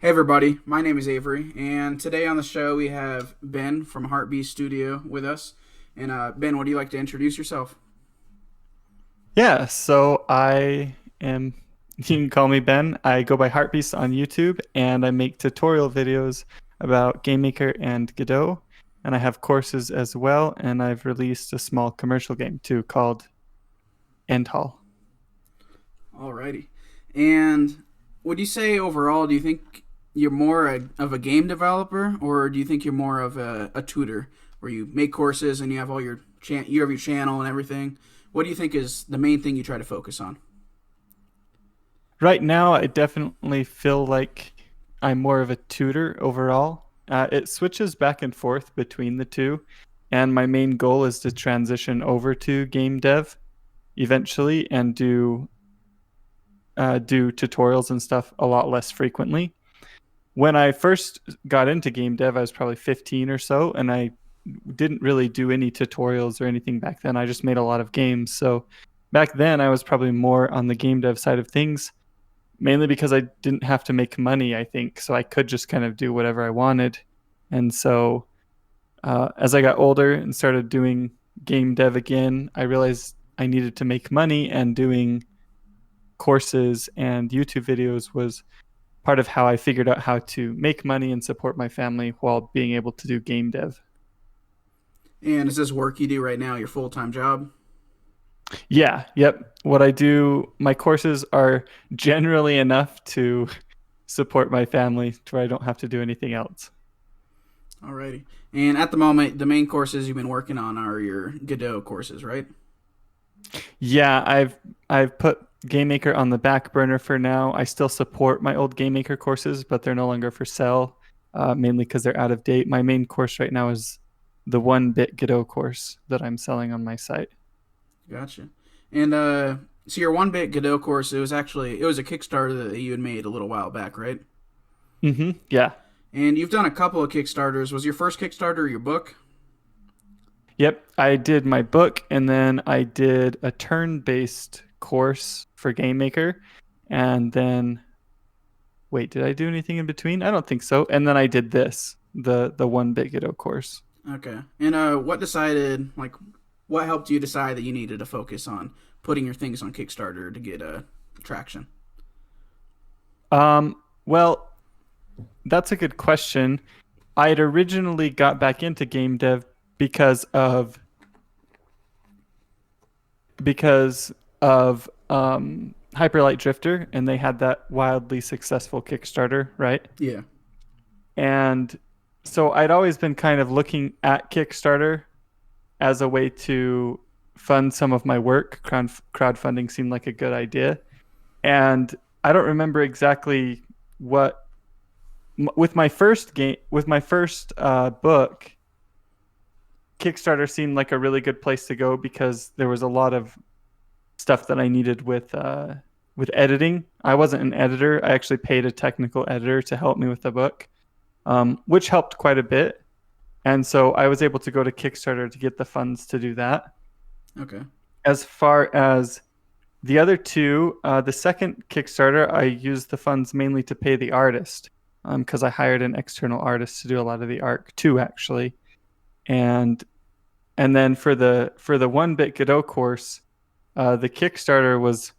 Hey everybody, my name is Avery, and today on the show we have Ben from HeartBeast Studio with us. And Ben, would you like to introduce yourself? Yeah, so I am, you can call me Ben. I go by HeartBeast on YouTube and I make tutorial videos about GameMaker and Godot. And I have courses as well. And I've released a small commercial game too called End Hall. Alrighty. And would you say overall, do you think you're more of a game developer, or do you think you're more of a tutor, where you make courses and you have all you have your channel and everything? What do you think is the main thing you try to focus on? Right now, I definitely feel like I'm more of a tutor overall. It switches back and forth between the two. And my main goal is to transition over to game dev eventually and do tutorials and stuff a lot less frequently. When I first got into game dev, I was probably 15 or so, and I didn't really do any tutorials or anything back then. I just made a lot of games. So back then, I was probably more on the game dev side of things, mainly because I didn't have to make money, I think. So I could just kind of do whatever I wanted. And so as I got older and started doing game dev again, I realized I needed to make money, and doing courses and YouTube videos was part of how I figured out how to make money and support my family while being able to do game dev. And is this work you do right now your full time job? Yeah, yep. What I do, my courses are generally enough to support my family to where I don't have to do anything else. Alrighty. And at the moment, the main courses you've been working on are your Godot courses, right? Yeah, I've put GameMaker on the back burner for now. I still support my old GameMaker courses, but they're no longer for sale, mainly because they're out of date. My main course right now is the 1-bit Godot course that I'm selling on my site. Gotcha. And so your one bit Godot course, it was a Kickstarter that you had made a little while back, right? Yeah. And you've done a couple of Kickstarters. Was your first Kickstarter your book? Yep. I did my book, and then I did a turn-based course for GameMaker. And then, wait, did I do anything in between? I don't think so. And then I did this, the 1-bit Godot course. Okay. And what helped you decide that you needed to focus on putting your things on Kickstarter to get traction? Well, that's a good question. I had originally got back into game dev because of Hyperlight Drifter, and they had that wildly successful Kickstarter, right? Yeah. And so I'd always been kind of looking at Kickstarter as a way to fund some of my work. Crowdfunding seemed like a good idea. And I don't remember exactly what with my first book. Kickstarter seemed like a really good place to go because there was a lot of stuff that I needed with editing. I wasn't an editor. I actually paid a technical editor to help me with the book, which helped quite a bit. And so I was able to go to Kickstarter to get the funds to do that. Okay. As far as the other two, the second Kickstarter, I used the funds mainly to pay the artist, because I hired an external artist to do a lot of the art too, actually. And then for the 1-bit Godot course, the Kickstarter was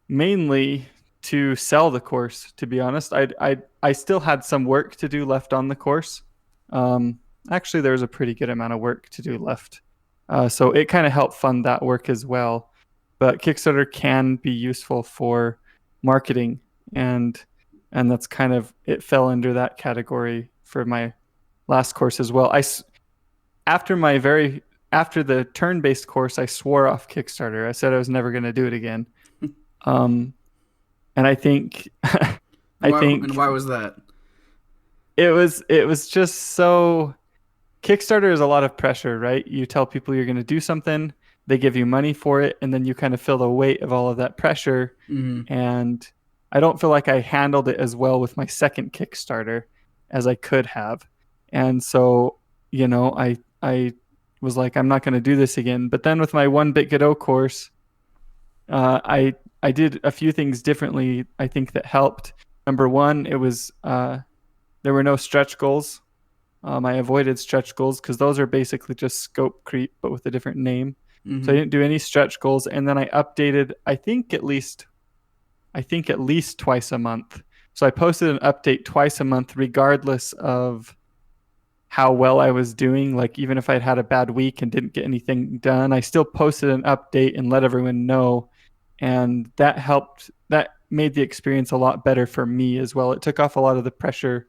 mainly to sell the course. To be honest, I still had some work to do left on the course. Actually, there was a pretty good amount of work to do left, so it kind of helped fund that work as well. But Kickstarter can be useful for marketing, and that's kind of, it fell under that category for my last course as well. After my very after the turn-based course, I swore off Kickstarter. I said I was never going to do it again. Um, and I think I think Why was that? it was just so, Kickstarter is a lot of pressure, right? You tell people you're going to do something, they give you money for it, and then you kind of feel the weight of all of that pressure. Mm-hmm. And I don't feel like I handled it as well with my second Kickstarter as I could have. And so, I was like, I'm not going to do this again. But then with my 1-bit Godot course, I did a few things differently, I think, that helped. Number one, it was there were no stretch goals. I avoided stretch goals because those are basically just scope creep, but with a different name. So I Mm-hmm. didn't do any stretch goals, and then I updated. I think at least twice a month. So I posted an update twice a month, regardless of how well I was doing. Like even if I'd had a bad week and didn't get anything done, I still posted an update and let everyone know. And that helped, that made the experience a lot better for me as well. It took off a lot of the pressure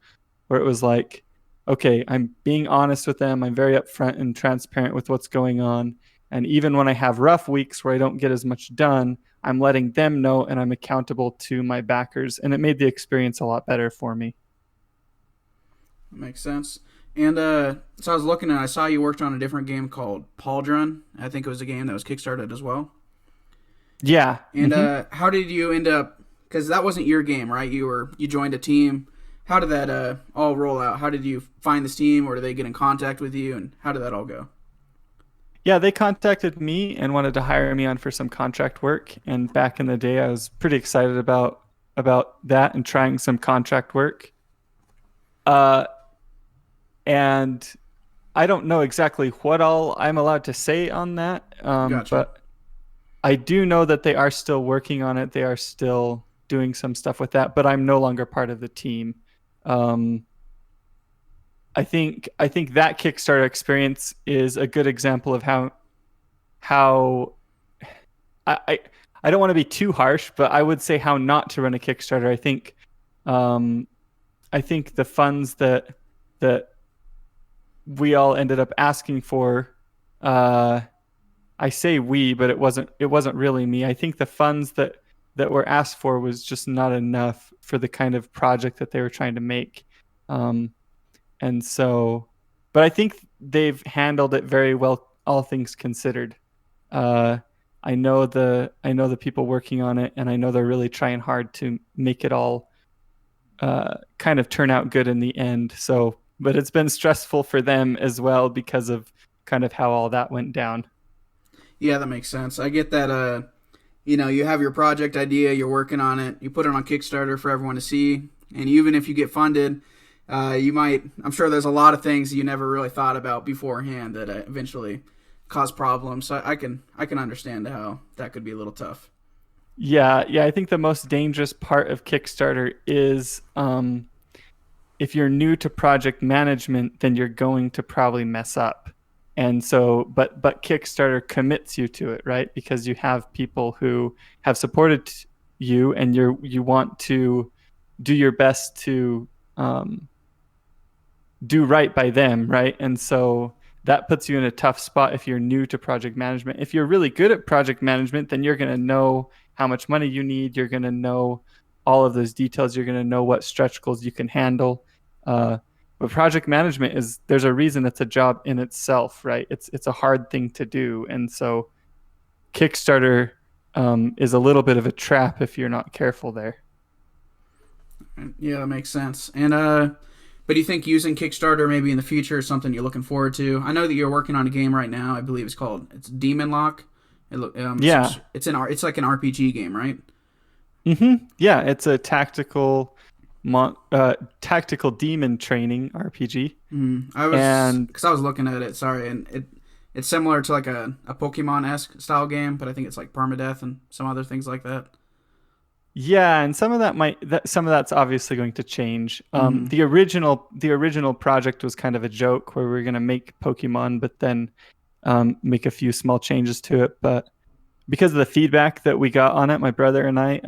where it was like, okay, I'm being honest with them. I'm very upfront and transparent with what's going on. And even when I have rough weeks where I don't get as much done, I'm letting them know and I'm accountable to my backers. And it made the experience a lot better for me. Makes sense. And so I was looking and I saw you worked on a different game called Pauldron. I think it was a game that was kickstarted as well. Yeah. And how did you end up? Because that wasn't your game, right? You joined a team. How did that all roll out? How did you find this team, or did they get in contact with you, and how did that all go? Yeah, they contacted me and wanted to hire me on for some contract work. And back in the day, I was pretty excited about that and trying some contract work. Uh, and I don't know exactly what all I'm allowed to say on that, Gotcha. but I do know that they are still working on it. They are still doing some stuff with that, but I'm no longer part of the team. Um, I think that Kickstarter experience is a good example of how I, I I don't want to be too harsh, but I would say how not to run a Kickstarter. Um, I think the funds that we all ended up asking for, uh, I say we, but it wasn't really me. I think the funds that were asked for was just not enough for the kind of project that they were trying to make. Um, and so, but I think they've handled it very well, all things considered. Uh, I know the people working on it, and I know they're really trying hard to make it all kind of turn out good in the end. So, but it's been stressful for them as well because of kind of how all that went down. Yeah, that makes sense. I get that. You have your project idea, you're working on it, you put it on Kickstarter for everyone to see, and even if you get funded, you might. I'm sure there's a lot of things you never really thought about beforehand that eventually cause problems. So I can understand how that could be a little tough. Yeah, yeah. I think the most dangerous part of Kickstarter is if you're new to project management, then you're going to probably mess up. And so, but Kickstarter commits you to it, right? Because you have people who have supported you, and you want to do your best to um, do right by them, right? And so that puts you in a tough spot if you're new to project management. If you're really good at project management, then you're going to know how much money you need. You're going to know all of those details. You're going to know what stretch goals you can handle. Uh, but project management is there's a reason it's a job in itself, right? It's a hard thing to do, and so Kickstarter is a little bit of a trap if you're not careful there. Yeah, that makes sense. And but do you think using Kickstarter maybe in the future is something you're looking forward to? I know that you're working on a game right now. I believe it's Demon Lock. Yeah. It's like an RPG game, right? Yeah, it's a tactical demon training RPG, and I was looking at it. Sorry, and it's similar to like a Pokemon esque style game, but I think it's like permadeath and some other things like that. yeah, and some of that's obviously going to change. Mm-hmm. The original project was kind of a joke where we were going to make Pokemon, but then make a few small changes to it. But because of the feedback that we got on it, my brother and I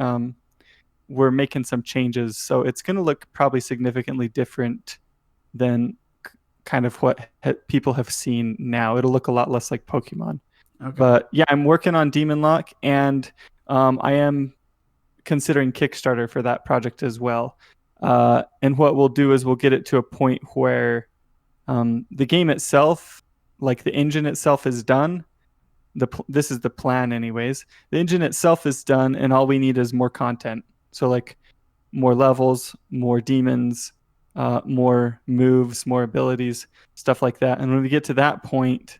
were making some changes, so it's going to look probably significantly different than kind of what people have seen now. It'll look a lot less like Pokemon. Okay. But yeah, I'm working on Demon Lock, and I am considering Kickstarter for that project as well. And what we'll do is we'll get it to a point where the game itself, like the engine itself, is done. This is the plan, anyways. The engine itself is done, and all we need is more content. So like more levels, more demons, more moves, more abilities, stuff like that. And when we get to that point,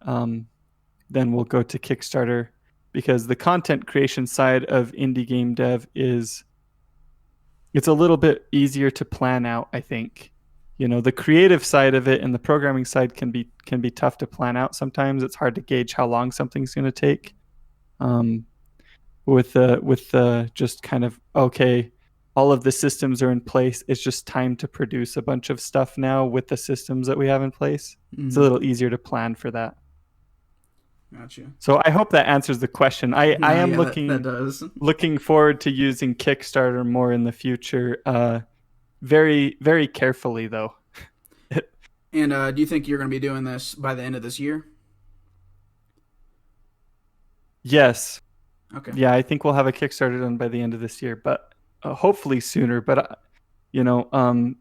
um, then we'll go to Kickstarter because the content creation side of indie game dev is it's a little bit easier to plan out, I think. The creative side of it and the programming side can be tough to plan out sometimes. It's hard to gauge how long something's going to take. Um, with the just kind of, okay, all of the systems are in place. It's just time to produce a bunch of stuff now with the systems that we have in place. It's a Mm-hmm. little easier to plan for that. Gotcha. So I hope that answers the question. I No, am yeah, that looking does. looking forward to using Kickstarter more in the future. Very, very carefully though. And do you think you're going to be doing this by the end of this year? Yes. Okay. Yeah, I think we'll have a Kickstarter done by the end of this year, but hopefully sooner. But you know, um,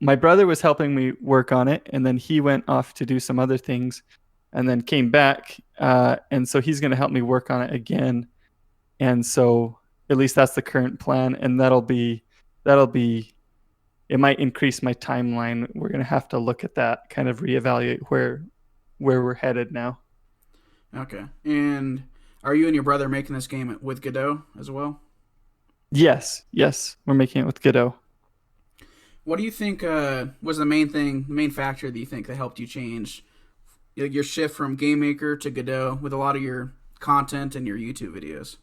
my brother was helping me work on it, and then he went off to do some other things, and then came back, and so he's going to help me work on it again. And so at least that's the current plan, and that'll be it might increase my timeline. We're going to have to look at that, kind of reevaluate where we're headed now. Okay. And are you and your brother making this game with Godot as well? Yes, yes, we're making it with Godot. What do you think was the main thing, the main factor that you think that helped you change your shift from Game Maker to Godot with a lot of your content and your YouTube videos?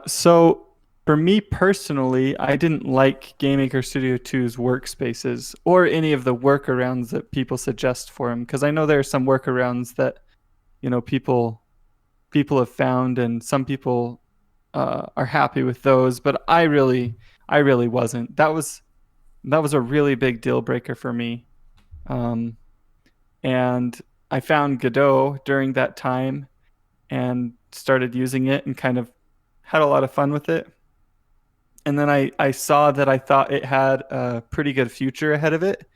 So for me personally, I didn't like GameMaker Studio 2's workspaces or any of the workarounds that people suggest for them, because I know there are some workarounds that people have found, and some people are happy with those, but I really wasn't. That was a really big deal breaker for me. Um, and I found Godot during that time and started using it and kind of had a lot of fun with it. And then I saw that I thought it had a pretty good future ahead of it.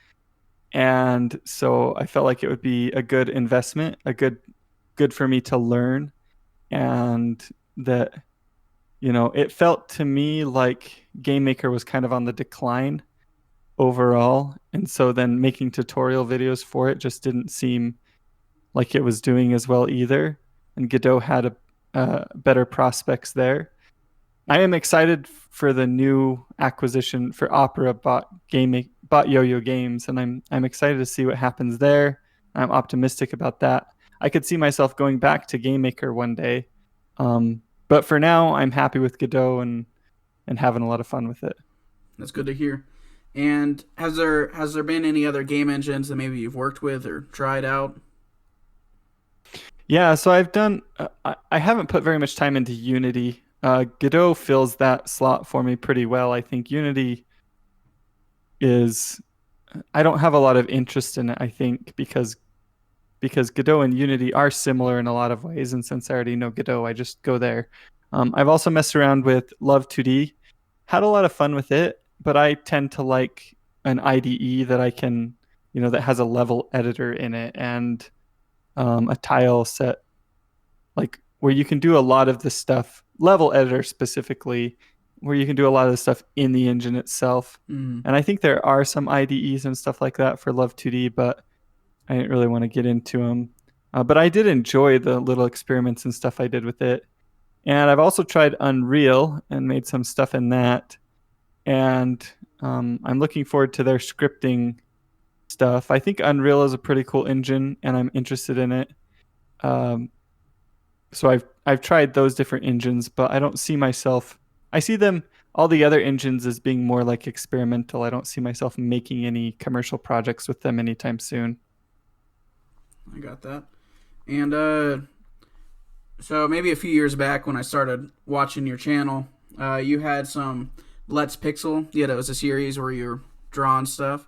And so I felt like it would be a good investment, a good for me to learn. And that, it felt to me like Game Maker was kind of on the decline overall. And so then making tutorial videos for it just didn't seem like it was doing as well either. And Godot had better prospects there. I am excited for the new acquisition for Opera bought Yo-Yo Games, and I'm excited to see what happens there. I'm optimistic about that. I could see myself going back to Game Maker one day, but for now, I'm happy with Godot and having a lot of fun with it. That's good to hear. And has there been any other game engines that maybe you've worked with or tried out? Yeah, so I've done. I haven't put very much time into Unity. Godot fills that slot for me pretty well. I think Unity is. I don't have a lot of interest in it. I think because Godot and Unity are similar in a lot of ways, and since I already know Godot, I just go there. I've also messed around with Love 2D, had a lot of fun with it, but I tend to like an IDE that I can, that has a level editor in it and a tile set, like where you can do a lot of the stuff, level editor specifically, where you can do a lot of the stuff in the engine itself. Mm. And I think there are some IDEs and stuff like that for Love 2D, but I didn't really want to get into them. But I did enjoy the little experiments and stuff I did with it. And I've also tried Unreal and made some stuff in that. And I'm looking forward to their scripting stuff. I think Unreal is a pretty cool engine, and I'm interested in it. Um, so I've tried those different engines, but I don't see myself. I see them, all the other engines, as being more like experimental. I don't see myself making any commercial projects with them anytime soon. I got that. And so maybe a few years back when I started watching your channel, you had some Let's Pixel. Yeah, that was a series where you're drawing stuff.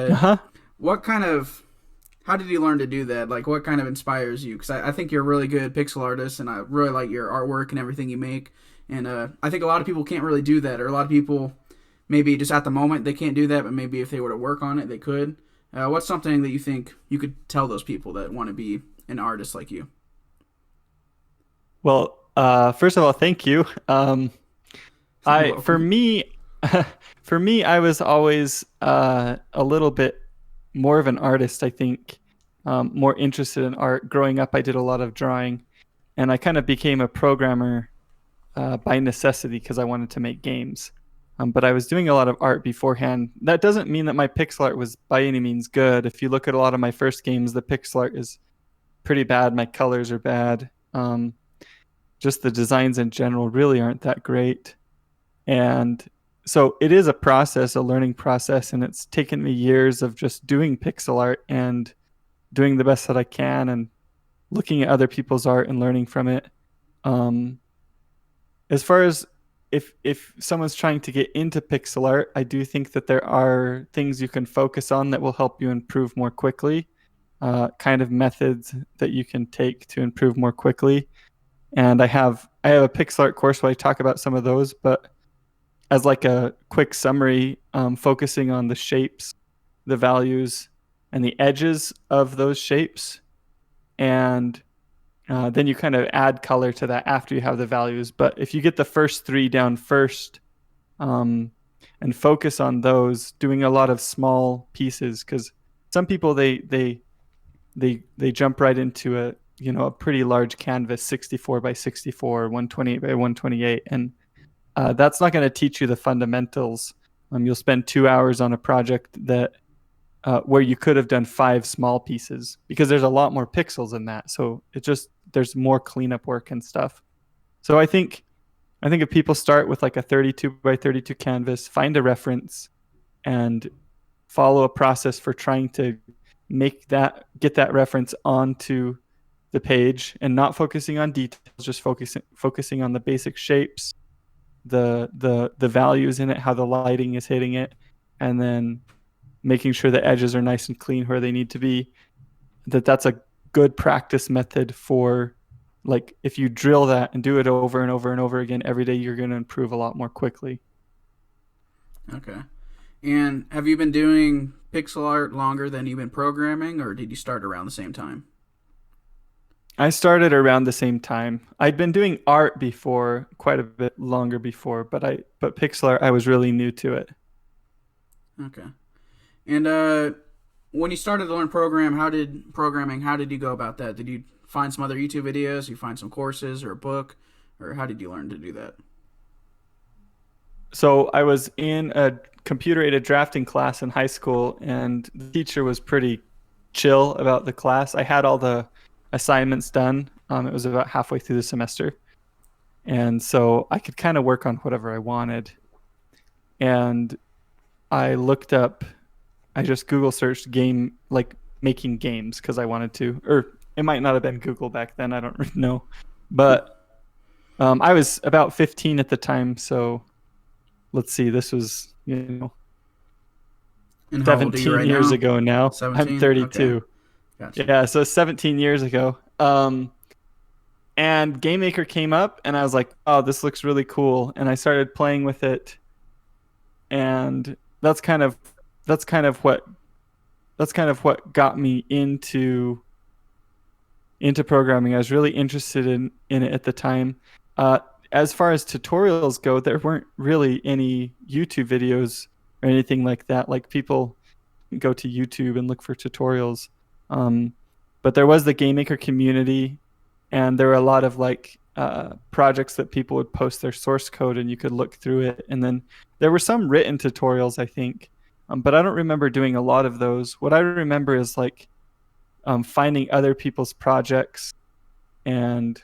Uh Uh, huh. what kind of how did you learn to do that? Like, what kind of inspires you? Because I think you're a really good pixel artist, and I really like your artwork and everything you make. And I think a lot of people can't really do that, or a lot of people maybe just at the moment they can't do that, but maybe if they were to work on it, they could. What's something that you think you could tell those people that want to be an artist like you? Well, first of all, thank you. You're I for welcome. me, for me, I was always a little bit more of an artist. I think more interested in art. Growing up, I did a lot of drawing, and I kind of became a programmer by necessity because I wanted to make games. But I was doing a lot of art beforehand. That doesn't mean that my pixel art was by any means good. If you look at a lot of my first games, the pixel art is pretty bad. My colors are bad. Just the designs in general really aren't that great. And so it is a process, a learning process, and it's taken me years of just doing pixel art and doing the best that I can and looking at other people's art and learning from it. Um, as far as if someone's trying to get into pixel art, I do think that there are things you can focus on that will help you improve more quickly. Kind of methods that you can take to improve more quickly. And I have a pixel art course where I talk about some of those, but as like a quick summary, focusing on the shapes, the values, and the edges of those shapes, and then you kind of add color to that after you have the values. But if you get the first three down first, and focus on those, doing a lot of small pieces, because some people they jump right into a pretty large canvas, 64 by 64, 128 by 128, and that's not going to teach you the fundamentals. You'll spend 2 hours on a project that where you could have done 5 small pieces because there's a lot more pixels in that. So there's more cleanup work and stuff. So I think if people start with like a 32 by 32 canvas, find a reference, and follow a process for trying to get that reference onto the page, and not focusing on details, just focusing on the basic shapes, the values in it, how the lighting is hitting it, and then making sure the edges are nice and clean where they need to be. That's a good practice method for, like, if you drill that and do it over and over and over again every day, you're going to improve a lot more quickly. Okay. And have you been doing pixel art longer than you've been programming, or did you start around the same time? I started around the same time. I'd been doing art before, quite a bit longer before, but pixel art, I was really new to it. Okay. And when you started to learn programming, how did you go about that? Did you find some other YouTube videos? You find some courses or a book, or how did you learn to do that? So I was in a computer-aided drafting class in high school, and the teacher was pretty chill about the class. I had all the assignments done. It was about halfway through the semester, and so I could kind of work on whatever I wanted. And I looked up, I just Google searched game, like making games, because I wanted to, or it might not have been Google back then. I don't really know, but I was about 15 at the time, so let's see, this was And how old are you 17 right years now? ago now. I'm 17? Okay. 32. Gotcha. Yeah, so 17 years ago. And Game Maker came up, and I was like, "Oh, this looks really cool." And I started playing with it, and that's kind of what got me into programming. I was really interested in it at the time. As far as tutorials go, there weren't really any YouTube videos or anything like that. Like, people go to YouTube and look for tutorials. But there was the Game Maker community, and there were a lot of projects that people would post their source code, and you could look through it. And then there were some written tutorials, I think, but I don't remember doing a lot of those. What I remember is finding other people's projects and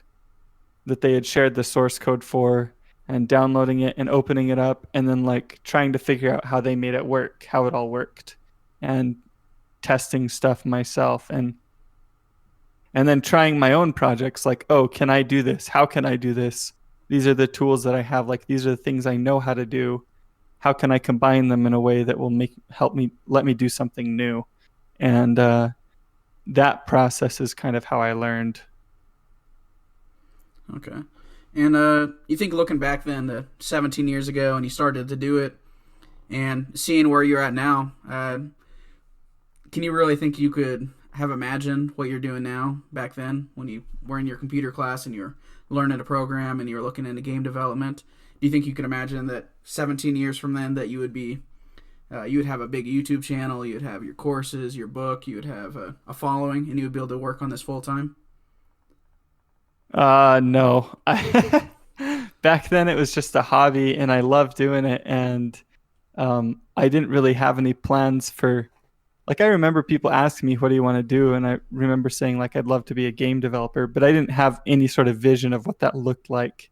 that they had shared the source code for, and downloading it and opening it up, and then trying to figure out how they made it work, how it all worked, and testing stuff myself, and then trying my own projects, like, oh, can I do this? How can I do this? These are the tools that I have. Like, these are the things I know how to do. How can I combine them in a way that will let me do something new? And that process is kind of how I learned. Okay. And you think, looking back then to 17 years ago, and you started to do it, and seeing where you're at now, can you really think you could have imagined what you're doing now back then when you were in your computer class and you're learning to program and you're looking into game development? Do you think you could imagine that 17 years from then that you would be you would have a big YouTube channel, you'd have your courses, your book, you would have a following, and you would be able to work on this full time? No. back then it was just a hobby and I loved doing it. And I didn't really have any plans for, like, I remember people asking me, what do you want to do? And I remember saying, like, I'd love to be a game developer, but I didn't have any sort of vision of what that looked like.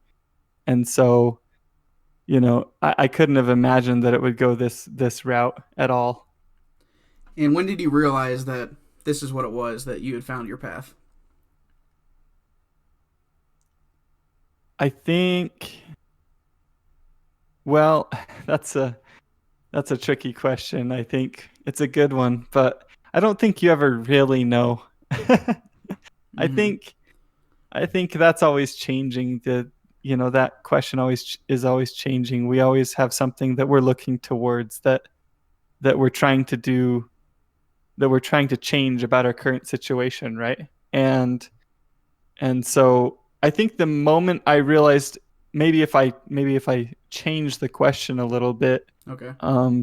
And so, I couldn't have imagined that it would go this route at all. And when did you realize that this is what it was, that you had found your path? I think, well, that's a tricky question. I think it's a good one, but I don't think you ever really know. I Mm-hmm. think I think that's always changing. That question is always changing. We always have something that we're looking towards, that we're trying to do, that we're trying to change about our current situation, right? And so I think the moment I realized, maybe if I change the question a little bit, Okay.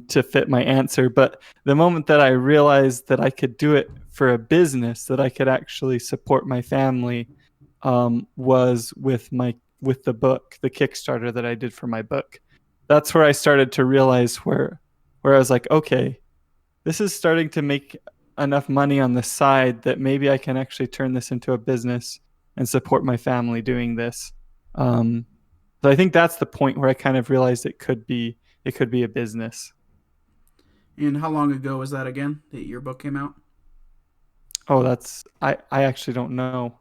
to fit my answer, but the moment that I realized that I could do it for a business, that I could actually support my family, was with the book, the Kickstarter that I did for my book. That's where I started to realize where I was like, okay, this is starting to make enough money on the side that maybe I can actually turn this into a business and support my family doing this. Um, so I think that's the point where I kind of realized it could be a business. And how long ago was that again that your book came out? Oh, I actually don't know.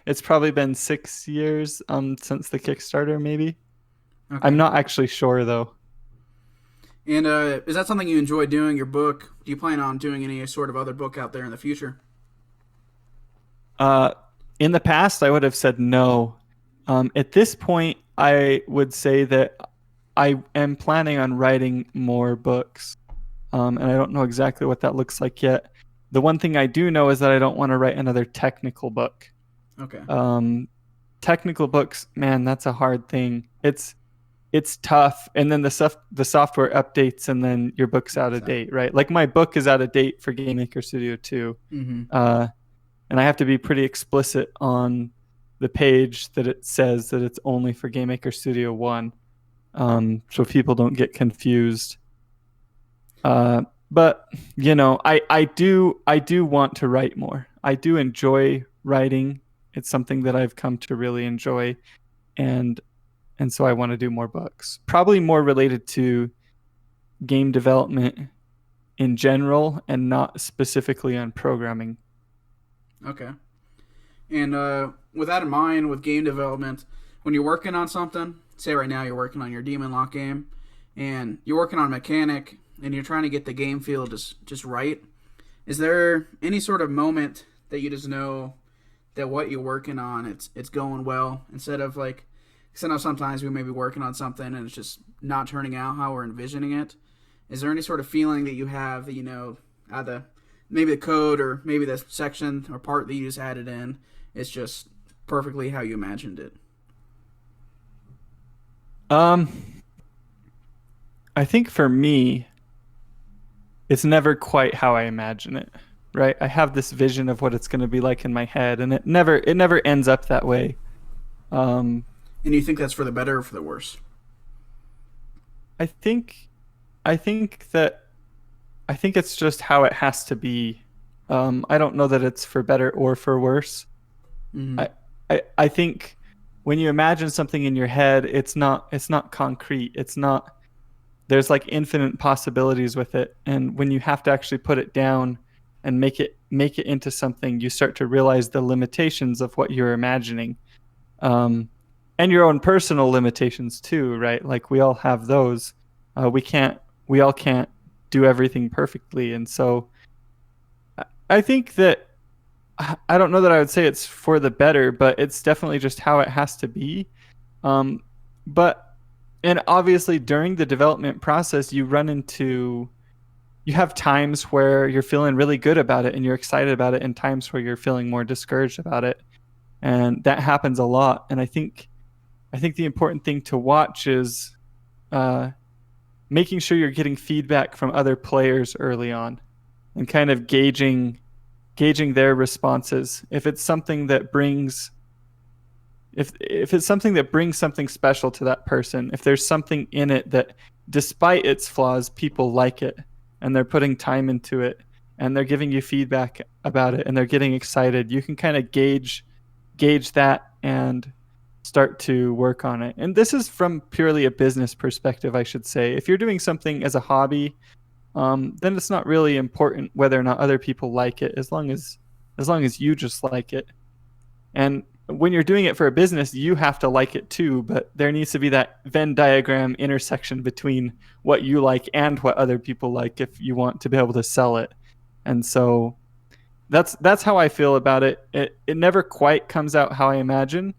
It's probably been 6 years since the Kickstarter, maybe. I'm Okay. not actually sure though. And is that something you enjoy doing, your book? Do you plan on doing any sort of other book out there in the future? Uh, in the past, I would have said no. At this point, I would say that I am planning on writing more books, and I don't know exactly what that looks like yet. The one thing I do know is that I don't want to write another technical book. Okay. Um, Technical books, man, that's a hard thing. It's tough, and then the software updates, and then your book's out of date, right? Like my book is out of date for Game Maker Studio 2. Mm-hmm. And I have to be pretty explicit on the page that it says that it's only for Game Maker Studio 1, so people don't get confused. But I do want to write more. I do enjoy writing. It's something that I've come to really enjoy, and so I want to do more books. Probably more related to game development in general, and not specifically on programming. Okay. And with that in mind, with game development, when you're working on something, say right now you're working on your Demon Lock game, and you're working on a mechanic, and you're trying to get the game feel just right, is there any sort of moment that you just know that what you're working on, it's going well, instead of like, because I know sometimes we may be working on something and it's just not turning out how we're envisioning it. Is there any sort of feeling that you have that either maybe the code or maybe the section or part that you just added in is just perfectly how you imagined it? Um, I think for me, it's never quite how I imagine it, right? I have this vision of what it's going to be like in my head, and it never ends up that way. Um, And you think that's for the better or for the worse? I think I think that I think it's just how it has to be. I don't know that it's for better or for worse. Mm-hmm. I, I think when you imagine something in your head, it's not concrete. It's not There's like infinite possibilities with it, and when you have to actually put it down and make it into something, you start to realize the limitations of what you're imagining, um, and your own personal limitations too, right? Like we all have those. We all can't do everything perfectly, and so I think that I don't know that I would say it's for the better, but it's definitely just how it has to be. Um, but and obviously during the development process, you have times where you're feeling really good about it and you're excited about it, and times where you're feeling more discouraged about it, and that happens a lot. And I think the important thing to watch is uh, making sure you're getting feedback from other players early on, and kind of gauging their responses. If it's something that brings if it's something that brings something special to that person, if there's something in it that, despite its flaws, people like it and they're putting time into it and they're giving you feedback about it and they're getting excited, you can kind of gauge that and start to work on it. And this is from purely a business perspective, I should say. If you're doing something as a hobby, then it's not really important whether or not other people like it, as long as you just like it. And when you're doing it for a business, you have to like it too, but there needs to be that Venn diagram intersection between what you like and what other people like if you want to be able to sell it. And so that's how I feel about it. It never quite comes out how I imagine,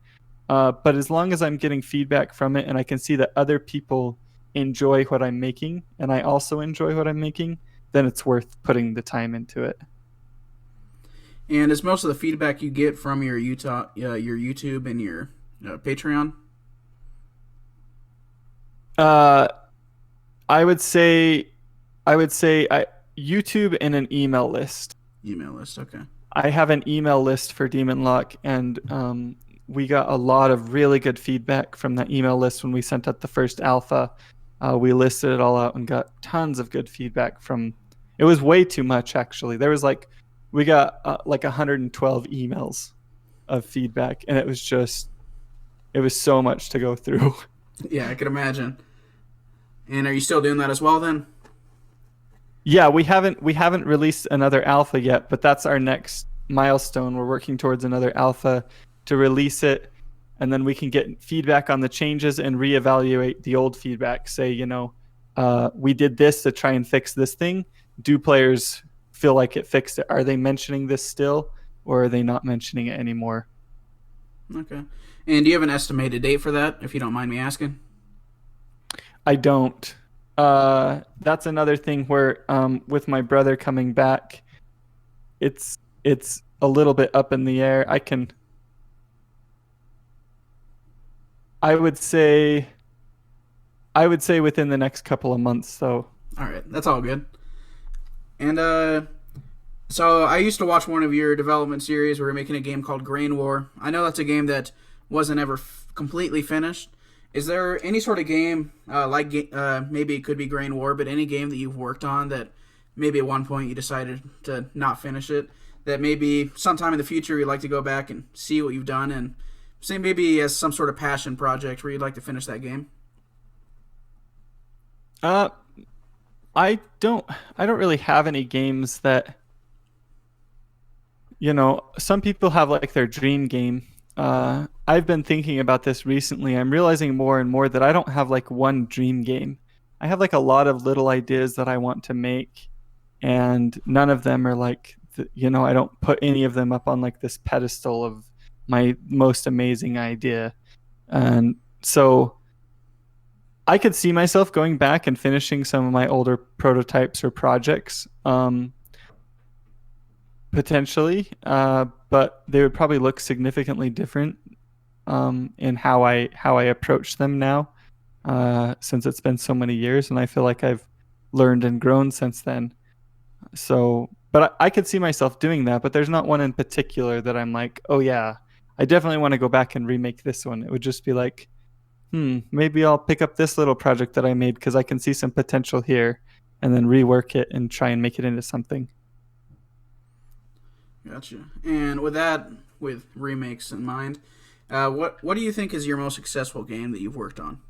but as long as I'm getting feedback from it and I can see that other people enjoy what I'm making and I also enjoy what I'm making, then it's worth putting the time into it. And is most of the feedback you get from your YouTube and your Patreon? Uh, I would say, YouTube and an email list. Email list, okay. I have an email list for Demon Lock, and we got a lot of really good feedback from that email list when we sent out the first alpha. We listed it all out and got tons of good feedback from. It was way too much, actually. We got like 112 emails of feedback, and it was so much to go through. Yeah, I could imagine. And are you still doing that as well then? Yeah, we haven't released another alpha yet, but that's our next milestone. We're working towards another alpha to release it, and then we can get feedback on the changes and reevaluate the old feedback. Say, we did this to try and fix this thing. Do players feel like it fixed it? Are they mentioning this still, or are they not mentioning it anymore? Okay. And do you have an estimated date for that, if you don't mind me asking? I don't. That's another thing where, with my brother coming back, it's a little bit up in the air. I would say within the next couple of months, though. All right, that's all good. And so I used to watch one of your development series where you're making a game called Grain War. I know that's a game that wasn't ever completely finished. Is there any sort of game, maybe it could be Grain War, but any game that you've worked on that maybe at one point you decided to not finish it, that maybe sometime in the future you'd like to go back and see what you've done and say maybe as some sort of passion project where you'd like to finish that game? I don't really have any games that, some people have like their dream game. I've been thinking about this recently. I'm realizing more and more that I don't have like one dream game. I have like a lot of little ideas that I want to make, and none of them are like, I don't put any of them up on like this pedestal of my most amazing idea. And so I could see myself going back and finishing some of my older prototypes or projects, potentially, but they would probably look significantly different in how I approach them now, since it's been so many years, and I feel like I've learned and grown since then. So, but I could see myself doing that, but there's not one in particular that I'm like, oh yeah, I definitely want to go back and remake this one. It would just be like, maybe I'll pick up this little project that I made because I can see some potential here, and then rework it and try and make it into something. Gotcha. And with remakes in mind, what do you think is your most successful game that you've worked on?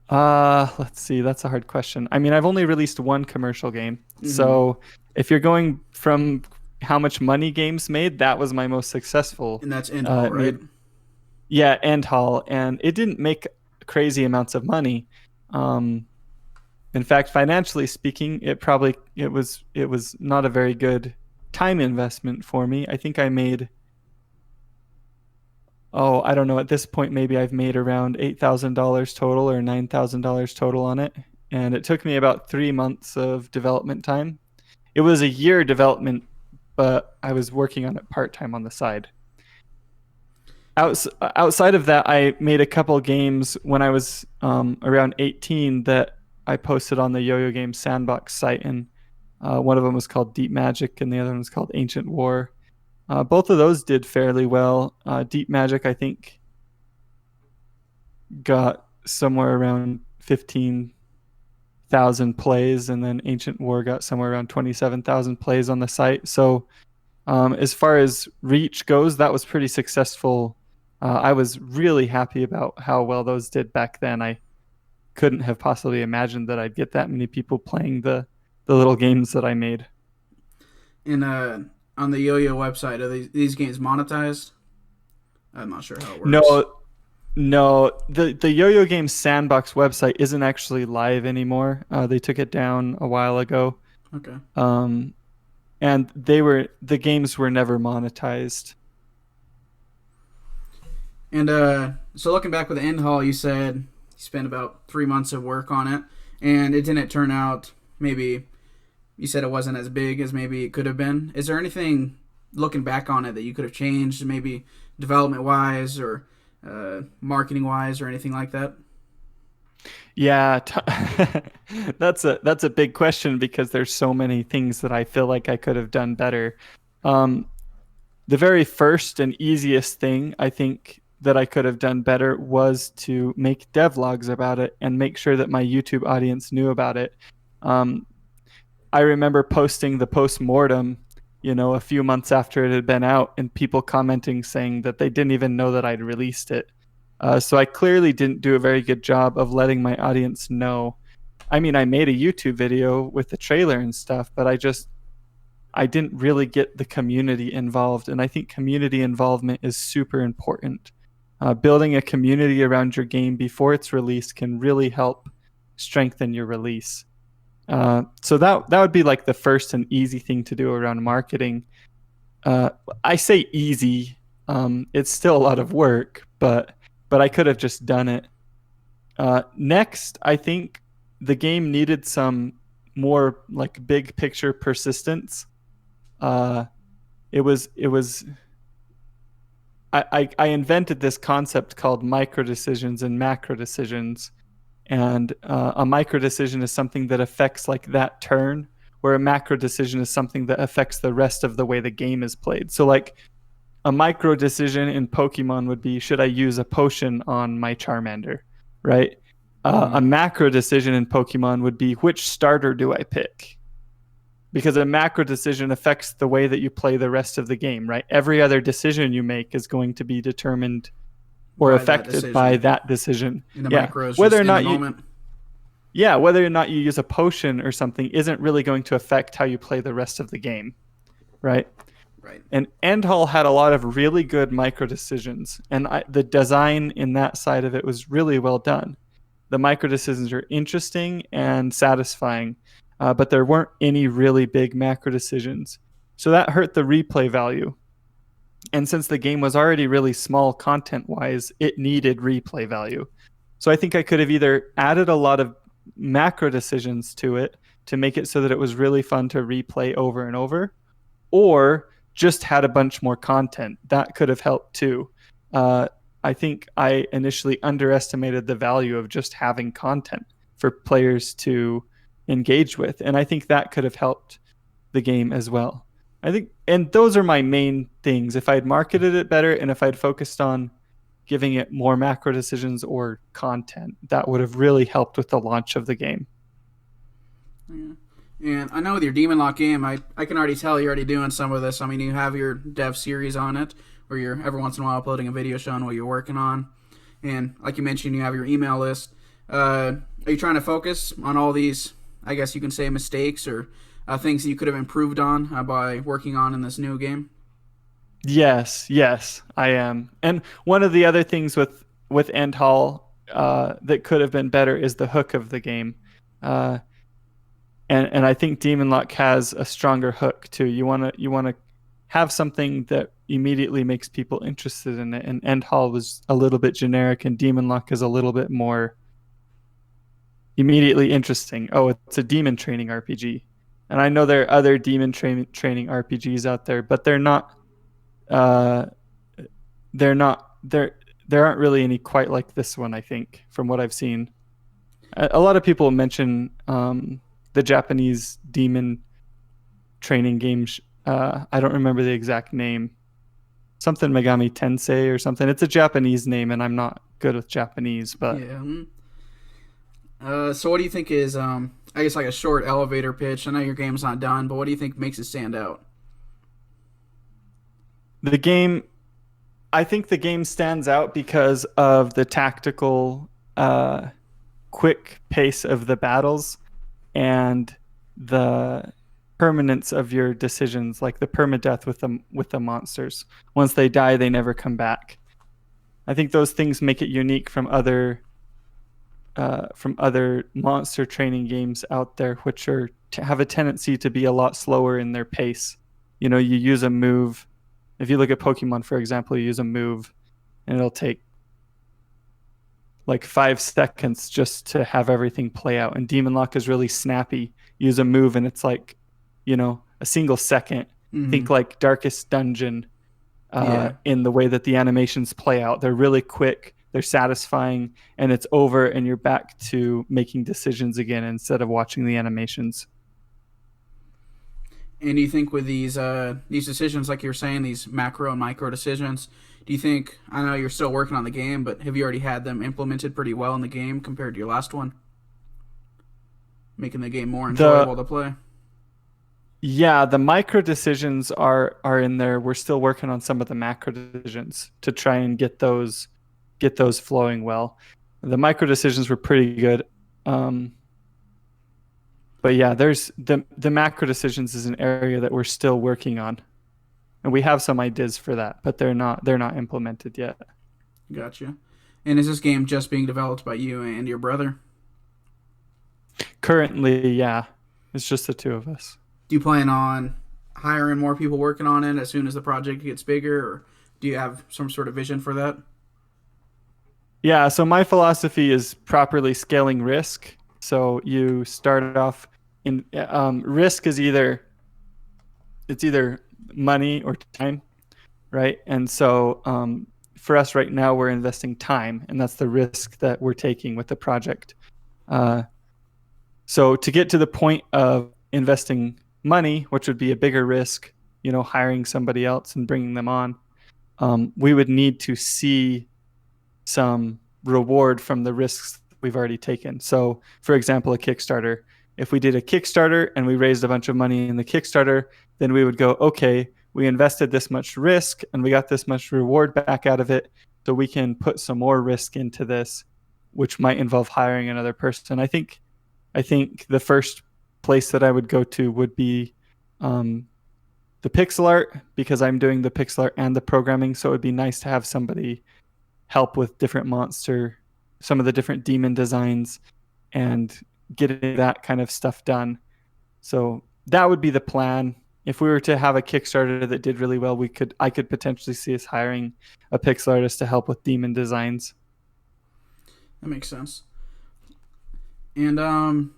Let's see. That's a hard question. I mean, I've only released one commercial game. Mm-hmm. So if you're going from how much money games made, that was my most successful. And that's Endhall, right? Yeah, Endhall. And it didn't make crazy amounts of money. In fact, financially speaking, it was not a very good time investment for me. I think I made, I don't know, at this point maybe I've made around $8,000 total or $9,000 total on it. And it took me about 3 months of development time. It was a year development, but I was working on it part-time on the side. Outside of that, I made a couple games when I was around 18 that I posted on the Yo-Yo Games Sandbox site, and one of them was called Deep Magic, and the other one was called Ancient War. Both of those did fairly well. Deep Magic, I think, got somewhere around 15,000 plays, and then Ancient War got somewhere around 27,000 plays on the site. So, as far as reach goes, that was pretty successful. I was really happy about how well those did back then. I couldn't have possibly imagined that I'd get that many people playing the little games that I made. And on the Yo-Yo website, are these games monetized? I'm not sure how it works. No, no, the Yo-Yo Games Sandbox website isn't actually live anymore. They took it down a while ago. Okay. And the games were never monetized. And so looking back with the End Hall, you said you spent about 3 months of work on it, and it didn't turn out. Maybe you said it wasn't as big as maybe it could have been. Is there anything looking back on it that you could have changed, maybe development wise or marketing wise or anything like that? Yeah, that's a big question because there's so many things that I feel like I could have done better. Um, the very first and easiest thing I think that I could have done better was to make devlogs about it and make sure that my YouTube audience knew about it. Um, I remember posting the post mortem, a few months after it had been out, and people commenting saying that they didn't even know that I'd released it. So I clearly didn't do a very good job of letting my audience know. I mean, I made a YouTube video with the trailer and stuff, but I didn't really get the community involved, and I think community involvement is super important. Building a community around your game before it's released can really help strengthen your release. So that would be like the first and easy thing to do around marketing. I say easy. It's still a lot of work, but I could have just done it. Next, I think the game needed some more like big picture persistence. It was I invented this concept called micro decisions and macro decisions. And a micro decision is something that affects like that turn, where a macro decision is something that affects the rest of the way the game is played. So like a micro decision in Pokemon would be, should I use a potion on my Charmander, right? A macro decision in Pokemon would be, which starter do I pick? Because a macro decision affects the way that you play the rest of the game, right? Every other decision you make is going to be determined or By affected by that decision. In the Yeah, micros, whether just or in not the you, moment. yeah, whether or not you use a potion or something isn't really going to affect how you play the rest of the game, right? Right. And Endhall had a lot of really good micro decisions, and the design in that side of it was really well done. The micro decisions are interesting and satisfying, but there weren't any really big macro decisions. So that hurt the replay value. And since the game was already really small content-wise, it needed replay value. So I think I could have either added a lot of macro decisions to it to make it so that it was really fun to replay over and over, or just had a bunch more content. That could have helped too. I think I initially underestimated the value of just having content for players to engage with, and I think that could have helped the game as well. I think, and those are my main things. If I'd marketed it better and if I'd focused on giving it more macro decisions or content, that would have really helped with the launch of the game. Yeah. And I know with your Demon Lock game, I can already tell you're already doing some of this. I mean, you have your dev series on it, where you're every once in a while uploading a video showing what you're working on. And like you mentioned, you have your email list. Are you trying to focus on all these, I guess you can say, mistakes or things that you could have improved on by working on in this new game? Yes, I am. And one of the other things with End Hall that could have been better is the hook of the game. And I think Demon Lock has a stronger hook too. You wanna have something that immediately makes people interested in it. And End Hall was a little bit generic, and Demon Lock is a little bit more immediately interesting. Oh, it's a demon training RPG, and I know there are other demon training RPGs out there, but they're not. They're not there. There aren't really any quite like this one. I think from what I've seen, a lot of people mention the Japanese demon training games I don't remember the exact name. Something Megami Tensei or something. It's a Japanese name, and I'm not good with Japanese, but Yeah. So what do you think is I guess like a short elevator pitch? I know your game's not done, but what do you think makes it stand out? the game I think the game stands out because of the tactical, quick pace of the battles and the permanence of your decisions, like the permadeath with the monsters. Once they die, they never come back. I think those things make it unique from other monster training games out there, which are have a tendency to be a lot slower in their pace. You know, you use a move. If you look at Pokemon, for example, you use a move, and it'll take like 5 seconds just to have everything play out. And Demon Lock is really snappy. Use a move, and it's like, a single second. Mm-hmm. Think like Darkest Dungeon Yeah. in the way that the animations play out. They're really quick, they're satisfying, and it's over, and you're back to making decisions again instead of watching the animations. And do you think with these decisions, like you were saying, these macro and micro decisions, do you think I know you're still working on the game, but have you already had them implemented pretty well in the game compared to your last one, making the game more The enjoyable to play? Yeah, the micro decisions are in there. We're still working on some of the macro decisions to try and get those flowing well. The micro decisions were pretty good. Um, but yeah, there's the macro decisions is an area that we're still working on. And we have some ideas for that, but they're not implemented yet. Gotcha. And is this game just being developed by you and your brother? Currently, yeah, it's just the two of us. Do you plan on hiring more people working on it as soon as the project gets bigger, or do you have some sort of vision for that? Yeah, so my philosophy is properly scaling risk. So you start off in risk is either money or time, right? And so for us right now, we're investing time, and that's the risk that we're taking with the project. Uh, so to get to the point of investing money, which would be a bigger risk, hiring somebody else and bringing them on, we would need to see some reward from the risks we've already taken. So, for example, a Kickstarter. If we did a Kickstarter and we raised a bunch of money in the Kickstarter, then we would go, okay, we invested this much risk and we got this much reward back out of it. So we can put some more risk into this, which might involve hiring another person. I think the first place that I would go to would be um, the pixel art, because I'm doing the pixel art and the programming. So it would be nice to have somebody help with some of the different demon designs and getting that kind of stuff done. So that would be the plan. If we were to have a Kickstarter that did really well, I could potentially see us hiring a pixel artist to help with demon designs. That makes sense. And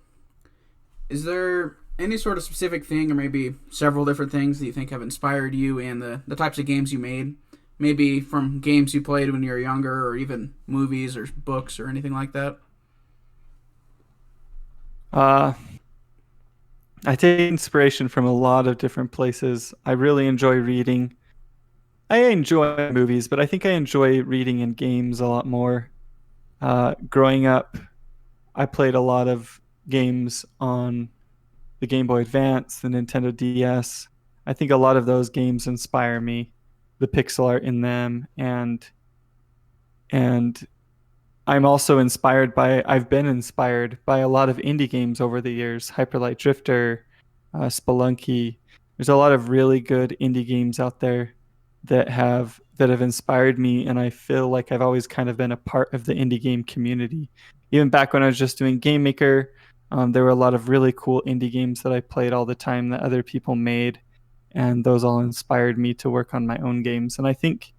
is there any sort of specific thing, or maybe several different things that you think have inspired you and the types of games you made? Maybe from games you played when you were younger, or even movies or books or anything like that? Uh, I take inspiration from a lot of different places. I really enjoy reading. I enjoy movies, but I think I enjoy reading and games a lot more. Growing up, I played a lot of games on the Game Boy Advance, the Nintendo DS. I think a lot of those games inspire me, the pixel art in them, and I've been inspired by a lot of indie games over the years. Hyperlight Drifter, Spelunky. There's a lot of really good indie games out there that have inspired me, and I feel like I've always kind of been a part of the indie game community. Even back when I was just doing Game Maker, there were a lot of really cool indie games that I played all the time that other people made, and those all inspired me to work on my own games. And I think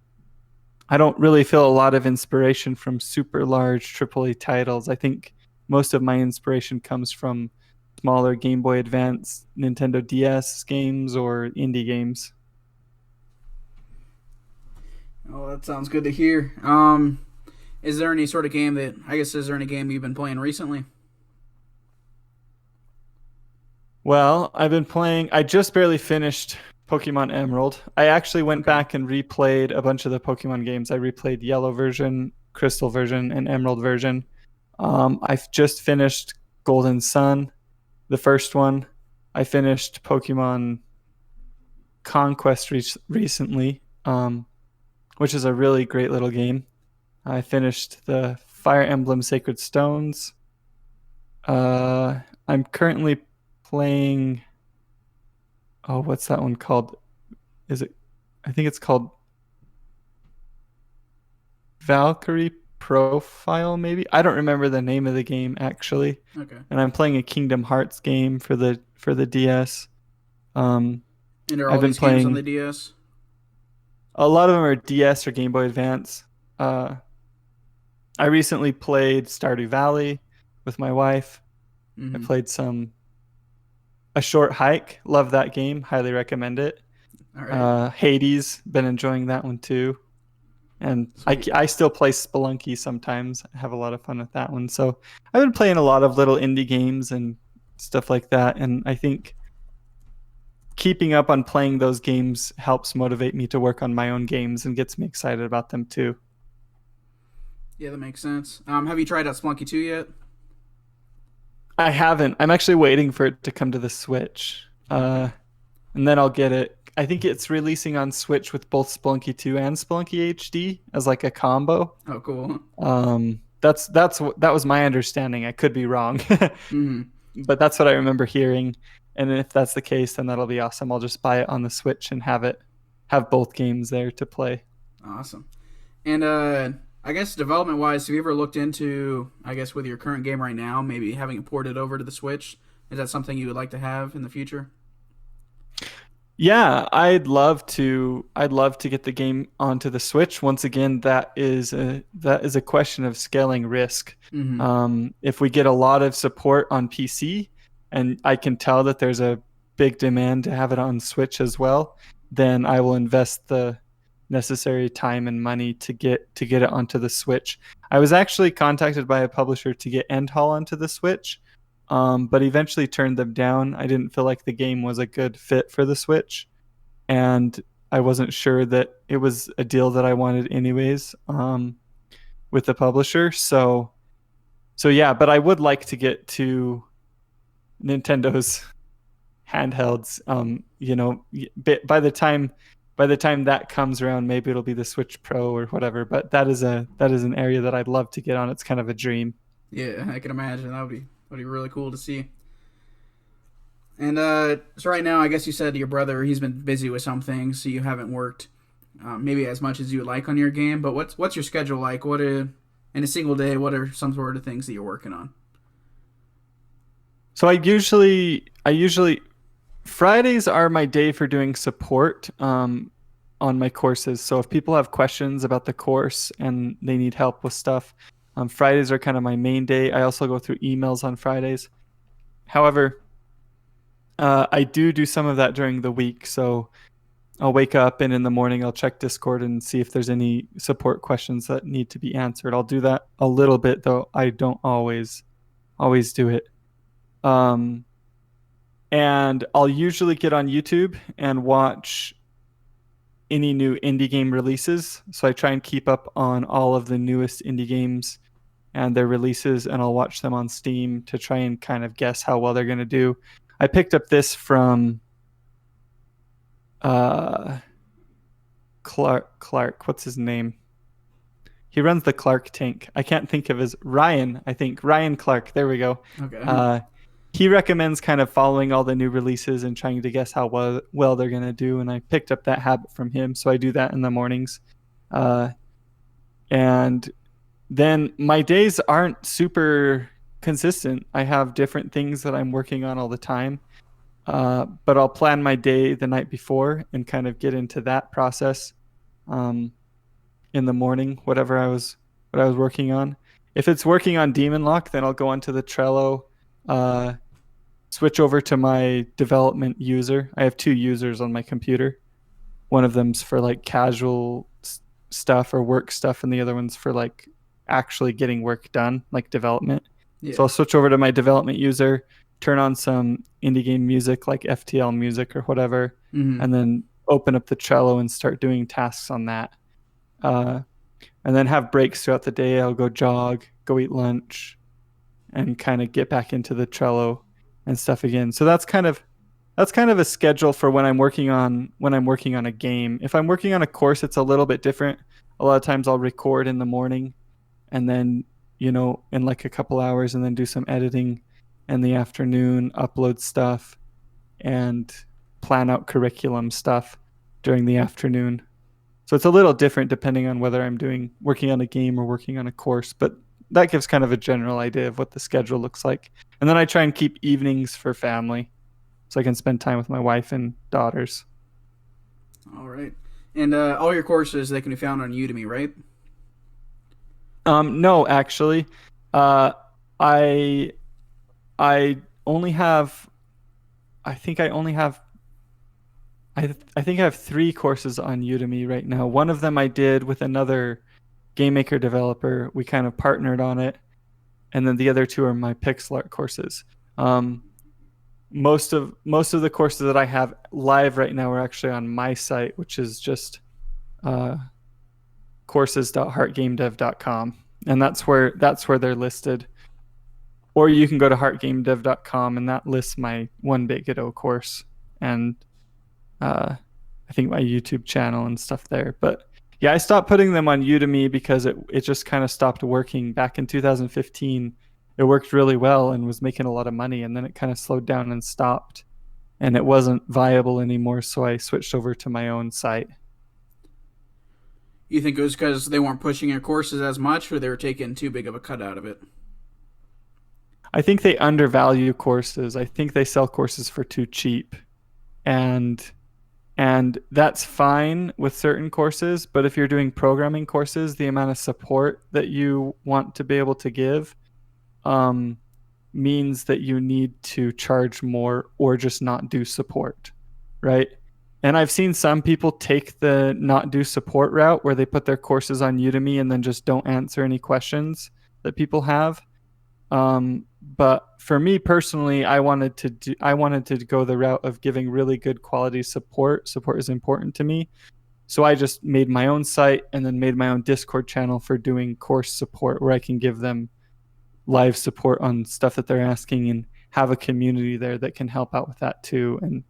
I don't really feel a lot of inspiration from super large AAA titles. I think most of my inspiration comes from smaller Game Boy Advance, Nintendo DS games, or indie games. Oh, that sounds good to hear. Is there any sort of game that is there any game you've been playing recently? Well, I've been playing. I just barely finished Pokemon Emerald. I actually went Okay. back and replayed a bunch of the Pokemon games. I replayed Yellow version, Crystal version, and Emerald version. I've just finished Golden Sun, the first one. I finished Pokemon Conquest recently, which is a really great little game. I finished the Fire Emblem Sacred Stones. I'm currently playing. Oh, what's that one called? Is it? I think it's called Valkyrie Profile, maybe. I don't remember the name of the game actually. Okay. And I'm playing a Kingdom Hearts game for the DS. Um, And are I've all been these games on the playing DS? a lot of them are DS or Game Boy Advance. Uh, I recently played Stardew Valley with my wife. I Mm-hmm. played A Short Hike. Love that game. Highly recommend it. All right. Hades. Been enjoying that one too. And Sweet. I still play Spelunky sometimes. I have a lot of fun with that one. So I've been playing a lot of little indie games and stuff like that. And I think keeping up on playing those games helps motivate me to work on my own games and gets me excited about them too. Yeah, that makes sense. Have you tried out Splunky 2 yet? I haven't. I'm actually waiting for it to come to the Switch. Okay. And then I'll get it. I think it's releasing on Switch with both Spelunky 2 and Spelunky HD as like a combo. Oh, cool. That was my understanding. I could be wrong, Mm-hmm. but that's what I remember hearing. And if that's the case, then that'll be awesome. I'll just buy it on the Switch and have both games there to play. Awesome. And I guess development wise, have you ever looked into, I guess, with your current game right now, maybe having it ported over to the Switch? Is that something you would like to have in the future? Yeah, I'd love to get the game onto the Switch. Once again, that is a question of scaling risk. Mm-hmm. If we get a lot of support on PC, and I can tell that there's a big demand to have it on Switch as well, then I will invest the necessary time and money to get it onto the Switch. I was actually contacted by a publisher to get Endhall onto the Switch, but eventually turned them down. I didn't feel like the game was a good fit for the Switch, and I wasn't sure that it was a deal that I wanted anyways, with the publisher. So yeah, but I would like to get to Nintendo's handhelds. By the time that comes around, maybe it'll be the Switch Pro or whatever. But that is an area that I'd love to get on. It's kind of a dream. Yeah, I can imagine that would be really cool to see. And so right now, I guess you said your brother he's been busy with some things, so you haven't worked maybe as much as you would like on your game. But what's your schedule like? In a single day? What are some sort of things that you're working on? So I usually Fridays are my day for doing support on my courses. So if people have questions about the course and they need help with stuff, Fridays are kind of my main day. I also go through emails on Fridays. However, I do some of that during the week. So I'll wake up and in the morning I'll check Discord and see if there's any support questions that need to be answered. I'll do that a little bit, though I don't always do it. Um, and I'll usually get on YouTube and watch any new indie game releases. So I try and keep up on all of the newest indie games and their releases, and I'll watch them on Steam to try and kind of guess how well they're going to do. I picked up this from Clark. What's his name? He runs the Clark Tank. I can't think of his Ryan. I think Ryan Clark. There we go. Okay. He recommends kind of following all the new releases and trying to guess how well they're going to do. And I picked up that habit from him. So I do that in the mornings. And then my days aren't super consistent. I have different things that I'm working on all the time. But I'll plan my day the night before and kind of get into that process in the morning, what I was working on. If it's working on Demon Lock, then I'll go onto the Trello, switch over to my development user. I have two users on my computer. One of them's for like casual stuff or work stuff, and the other one's for like actually getting work done, like development. Yeah. So I'll switch over to my development user, turn on some indie game music like FTL music or whatever, Mm-hmm. and then open up the Trello and start doing tasks on that. And then have breaks throughout the day. I'll go jog, go eat lunch, and kind of get back into the Trello and stuff again. So that's kind of a schedule for when I'm working on a game. If I'm working on a course, it's a little bit different. A lot of times I'll record in the morning and then, in like a couple hours, and then do some editing in the afternoon, upload stuff, and plan out curriculum stuff during the afternoon. So it's a little different depending on whether I'm working on a game or working on a course, but that gives kind of a general idea of what the schedule looks like. And then I try and keep evenings for family so I can spend time with my wife and daughters. All right. And all your courses, they can be found on Udemy, right? No, actually, uh, I I only have I think I only have I think I have 3 courses on Udemy right now. One of them I did with another game maker developer. We kind of partnered on it, and then the other 2 are my pixel art courses. Um, most of the courses that I have live right now are actually on my site, which is just uh, courses.heartgamedev.com, and that's where they're listed. Or you can go to heartgamedev.com, and that lists my 1-bit Godot course and I think my YouTube channel and stuff there. But yeah, I stopped putting them on Udemy because it just kind of stopped working back in 2015. It worked really well and was making a lot of money, and then it kind of slowed down and stopped, and it wasn't viable anymore. So I switched over to my own site. You think it was because they weren't pushing your courses as much, or they were taking too big of a cut out of it? I think they undervalue courses. I think they sell courses for too cheap, and that's fine with certain courses, but if you're doing programming courses, the amount of support that you want to be able to give um, means that you need to charge more or just not do support, right? And I've seen some people take the not do support route where they put their courses on Udemy and then just don't answer any questions that people have. But for me personally, I wanted to go the route of giving really good quality support. Support is important to me. So I just made my own site and then made my own Discord channel for doing course support where I can give them live support on stuff that they're asking and have a community there that can help out with that too. And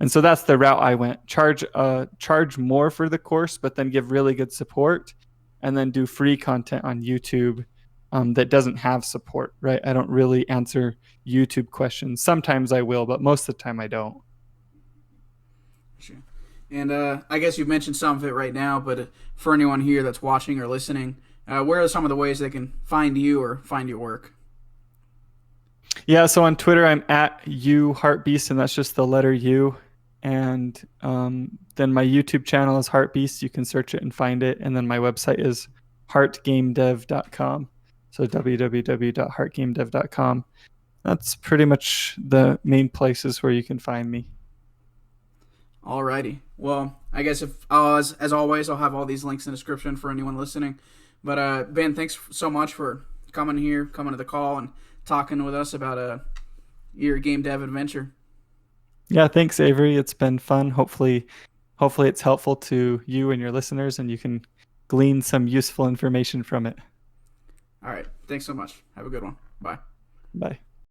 so that's the route I went. Charge more for the course, but then give really good support, and then do free content on YouTube that doesn't have support, right? I don't really answer YouTube questions. Sometimes I will, but most of the time I don't. Sure. And I guess you've mentioned some of it right now, but for anyone here that's watching or listening, where are some of the ways they can find you or find your work? Yeah, so on Twitter, I'm at HeartBeast, and that's just the letter U. And then my YouTube channel is HeartBeast. You can search it and find it. And then my website is heartgamedev.com. So www.heartgamedev.com. That's pretty much the main places where you can find me. Alrighty. Well, I guess if as always, I'll have all these links in the description for anyone listening. But Ben, thanks so much for coming to the call, and talking with us about your game dev adventure. Yeah, thanks, Avery. It's been fun. Hopefully it's helpful to you and your listeners, and you can glean some useful information from it. All right. Thanks so much. Have a good one. Bye. Bye.